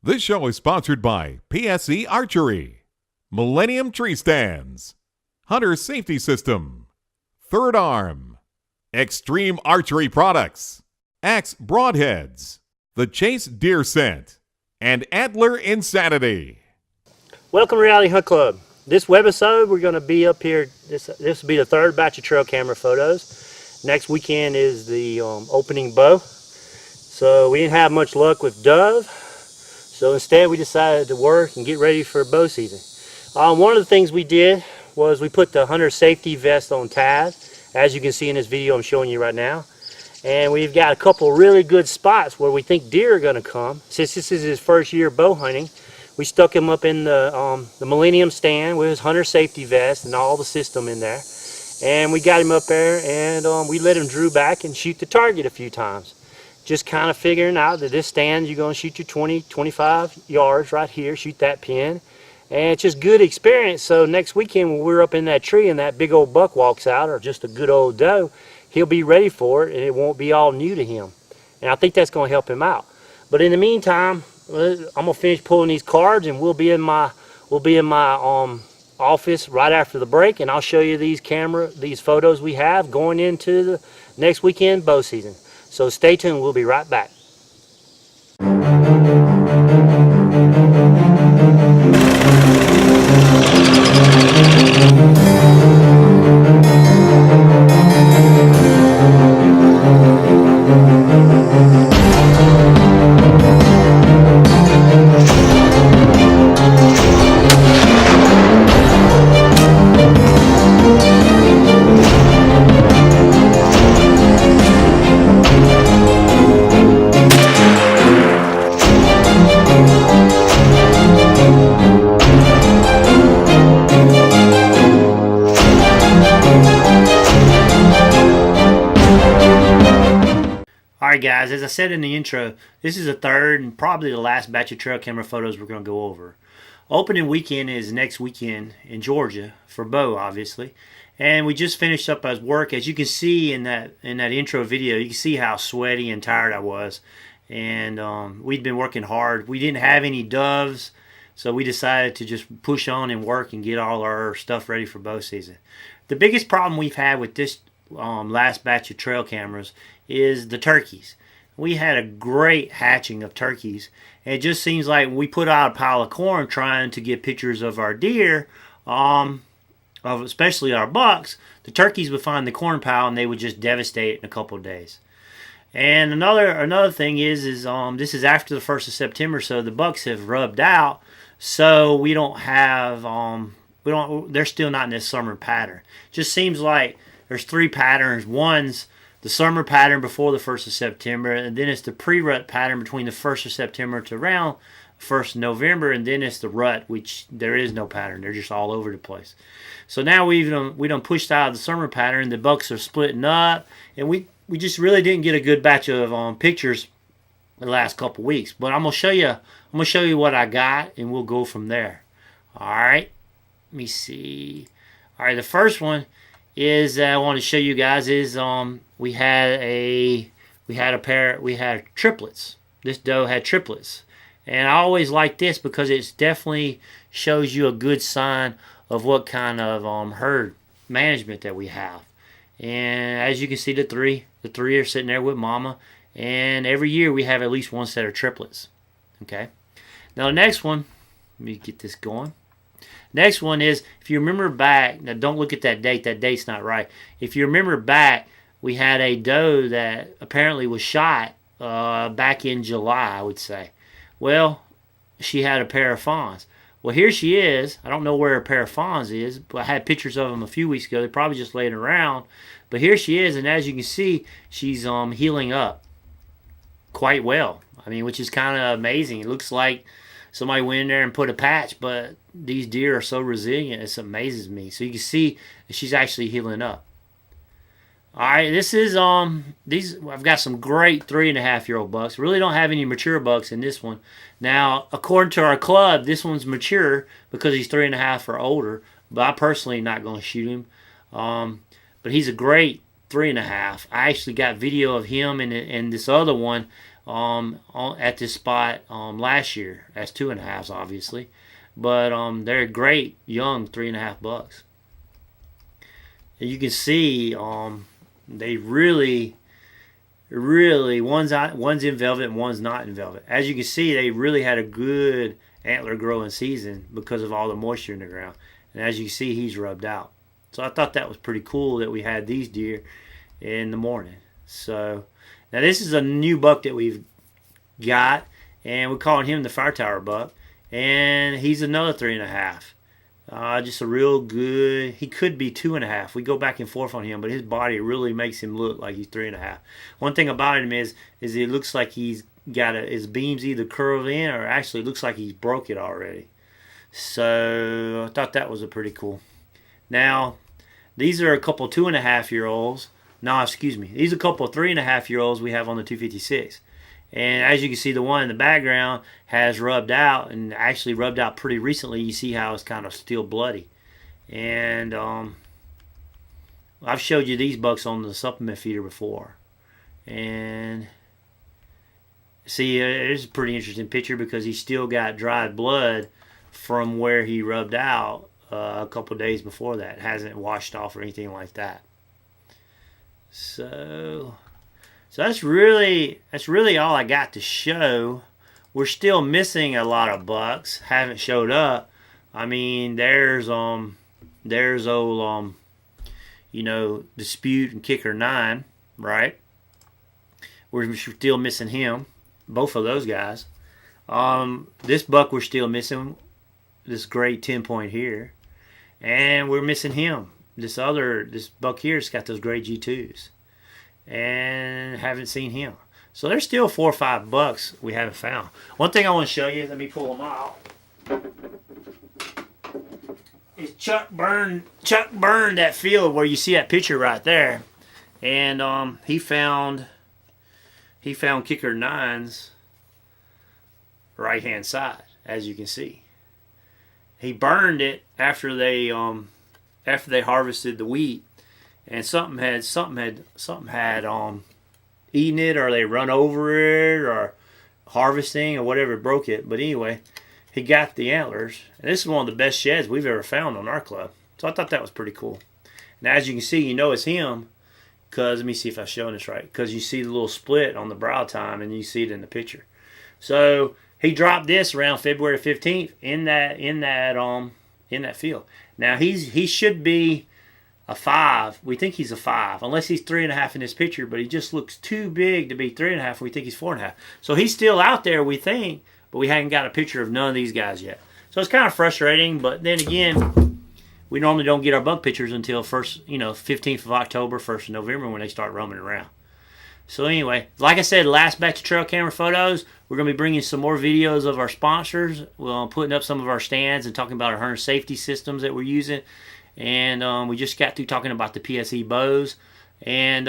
This show is sponsored by PSE Archery, Millennium Tree Stands, Hunter Safety System, Third Arm, Extreme Archery Products, Axe Broadheads, The Chase Deer Scent, and Antler Insanity. Welcome to Reality Hunt Club. This webisode, we're going to be up here. This will be the third batch of trail camera photos. Next weekend is the opening bow. So we didn't have much luck with dove. So instead we decided to work and get ready for bow season. One of the things we did was we put the hunter safety vest on Tad, as you can see in this video I'm showing you right now. And we've got a couple really good spots where we think deer are going to come. Since this is his first year bow hunting, we stuck him up in the Millennium stand with his hunter safety vest and all the system in there. And we got him up there and we let him drew back and shoot the target a few times. Just kind of figuring out that this stand, you're going to shoot your 20, 25 yards right here, shoot that pin. And it's just good experience. So next weekend when we're up in that tree and that big old buck walks out, or just a good old doe, he'll be ready for it and it won't be all new to him. And I think that's going to help him out. But in the meantime, I'm going to finish pulling these cards and we'll be in my office right after the break, and I'll show you these photos we have going into the next weekend bow season. So stay tuned, we'll be right back. Alright guys, as I said in the intro, this is the third and probably the last batch of trail camera photos we're going to go over. Opening weekend is next weekend in Georgia for bow, obviously. And we just finished up as work. As you can see in that intro video, you can see how sweaty and tired I was. And we'd been working hard. We didn't have any doves, so we decided to just push on and work and get all our stuff ready for bow season. The biggest problem we've had with this last batch of trail cameras is the turkeys. We had a great hatching of turkeys. And it just seems like when we put out a pile of corn trying to get pictures of our deer, of especially our bucks, the turkeys would find the corn pile and they would just devastate it in a couple of days. And another thing is this is after the 1st of September, so the bucks have rubbed out, so we don't have they're still not in this summer pattern. Just seems like there's three patterns. One's the summer pattern before the 1st of September, and then it's the pre-rut pattern between the 1st of September to around 1st of November, and then it's the rut, which there is no pattern. They're just all over the place. So now we done pushed out of the summer pattern. The bucks are splitting up, and we just really didn't get a good batch of pictures the last couple weeks. But I'm gonna show you what I got, and we'll go from there. All right, let me see. All right, the first one is that I want to show you guys is we had triplets. This doe had triplets, and I always like this because it definitely shows you a good sign of what kind of herd management that we have. And as you can see, the three are sitting there with mama, and every year we have at least one set of triplets. Okay, now the next one, let me get this going. Next one is, if you remember back, now don't look at that date, that date's not right. If you remember back, we had a doe that apparently was shot back in July, I would say. Well, she had a pair of fawns. Well, here she is. I don't know where a pair of fawns is, but I had pictures of them a few weeks ago. They're probably just laying around. But here she is, and as you can see, she's healing up quite well. I mean, which is kind of amazing. It looks like somebody went in there and put a patch, but these deer are so resilient, it amazes me. So you can see that she's actually healing up. All right, this is I've got some great 3.5-year-old bucks. Really don't have any mature bucks in this one. Now, according to our club, this one's mature because he's 3.5 or older. But I personally not going to shoot him. But he's a great 3.5. I actually got video of him and this other one at this spot last year. That's 2.5s, obviously, but they're great young 3.5 bucks. And you can see they really one's in velvet and one's not in velvet. As you can see, they really had a good antler growing season because of all the moisture in the ground. And as you can see, he's rubbed out. So I thought that was pretty cool that we had these deer in the morning. So now this is a new buck that we've got, and we're calling him the Fire Tower buck. And he's another 3.5. Just a real good. He could be 2.5. We go back and forth on him, but his body really makes him look like he's 3.5. One thing about him is it looks like he's got his beams either curled in or actually looks like he's broke it already. So I thought that was a pretty cool. Now these are a couple 2.5-year-olds. No, excuse me. These are a couple 3.5-year-olds we have on the 256. And as you can see, the one in the background has rubbed out, and actually rubbed out pretty recently. You see how it's kind of still bloody. And I've showed you these bucks on the supplement feeder before. And see, it's a pretty interesting picture because he's still got dried blood from where he rubbed out a couple days before that. It hasn't washed off or anything like that. So that's really all I got to show. We're still missing a lot of bucks. Haven't showed up. I mean, there's old Dispute and Kicker 9, right? We're still missing him. Both of those guys. This buck we're still missing. This great 10-point here, and we're missing him. This buck here's got those great G2s, and haven't seen him. So there's still 4 or 5 bucks we haven't found. One thing I want to show you, let me pull them out, is Chuck burned that field where you see that picture right there, and he found Kicker 9's right hand side, as you can see. He burned it after they harvested the wheat, and something had eaten it, or they run over it, or harvesting or whatever broke it. But anyway, he got the antlers, and this is one of the best sheds we've ever found on our club. So I thought that was pretty cool. And as you can see, you know it's him because, let me see if I'm showing this right, because you see the little split on the brow tine, and you see it in the picture. So he dropped this around February 15th in that field. Now he should be a 5. We think he's a 5, unless he's 3.5 in this picture. But he just looks too big to be 3.5. We think he's 4.5. So he's still out there, we think, but we haven't got a picture of none of these guys yet. So it's kind of frustrating. But then again, we normally don't get our buck pictures until 15th of October, 1st of November, when they start roaming around. So anyway, like I said, last batch of trail camera photos. We're going to be bringing some more videos of our sponsors. We're putting up some of our stands and talking about our hunter safety systems that we're using. And we just got through talking about the PSE bows. And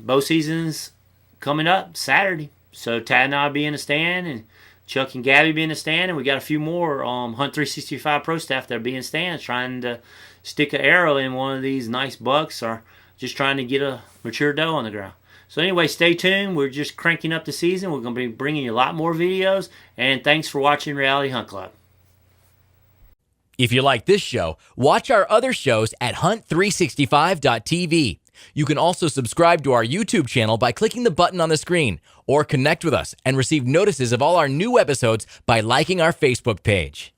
bow season's coming up Saturday. So Tad and I will be in the stand, and Chuck and Gabby be in the stand. And we got a few more Hunt 365 Pro staff that will be in stands trying to stick an arrow in one of these nice bucks, or just trying to get a mature doe on the ground. So anyway, stay tuned. We're just cranking up the season. We're going to be bringing you a lot more videos. And thanks for watching Reality Hunt Club. If you like this show, watch our other shows at hunt365.tv. You can also subscribe to our YouTube channel by clicking the button on the screen, or connect with us and receive notices of all our new episodes by liking our Facebook page.